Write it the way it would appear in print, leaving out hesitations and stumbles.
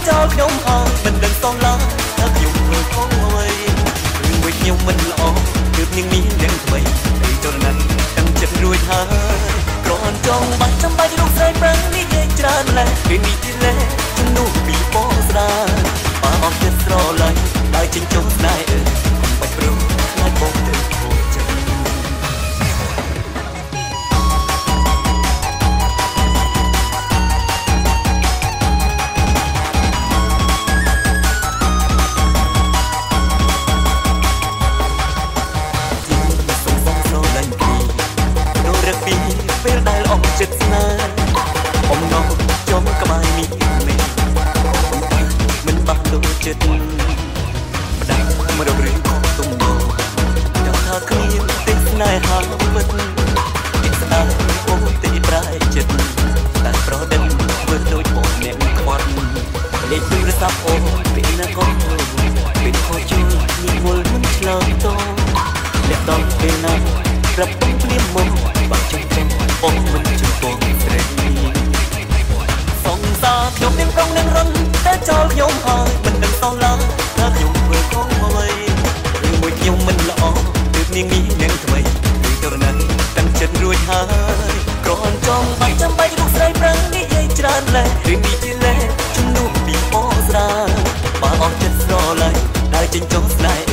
ចោលខ្ញុំហើយមិនដឹងសងឡើយថាខ្ញុំធ្វើខុសអ្វីរឿងមួយខ្ញុំមិនល្អទើបនាងមាននឹងថ្មីពេលចរណាត់តាំងចិត្តរួចហើយគ្រាន់ចង់បាច់ចាំបាច់រូបស្រីប្រាំងនិយាយច្រើនឡែពេលនេះទីឡែជំនួសពីពណ៌ស្រាលបើអស់ចិត្តស្រឡាញ់ដើរចេញចុះស្នេហ៍អើបាច់ព្រមខ្លាចបងទៅខូចចិត្តពេលដែលអស់ចិត្តស្នេហ៍អំណរចំក្បែរនេះមិនបាក់ដូចចិត្តម្ដាយមករករឿងខុសទំនោរចង់ថាគ្មានទេស្នេហាវិតទីស្ដាយអូនទីប្រែចិត្តតែប្រដិនធ្វើដូចបងអ្នកខ្វាត់លេខទូរស័ព្ទអូនពេលណាក៏ពេលខូចជួយនេះវល់មិនឆ្លើយតបអ្នកដល់ពេលណាប្រាប់បងព្រាមមកបាក់ចង់អូនមិនជួយបងស្រីសងសារខ្ញុំនឹងប្រងនឹងរំតែចោលខ្ញុំហើយមិនដឹងសងឡើយថាខ្ញុំធ្វើខុសអ្វីឬមួយខ្ញុំមិនល្អទើបនាងនេះនឹងថ្មីពីទរណីតាំងចិត្តរួចហើយគ្រាន់ចង់បាច់ចាំបាច់រូបស្រីប្រាំងនិយាយច្រើនឡែរឿងនេះជាឡែជំនួសពីពណ៌ស្រាលបើអស់ចិត្តស្រឡាញ់ដើរចេញចុះស្នេហ៍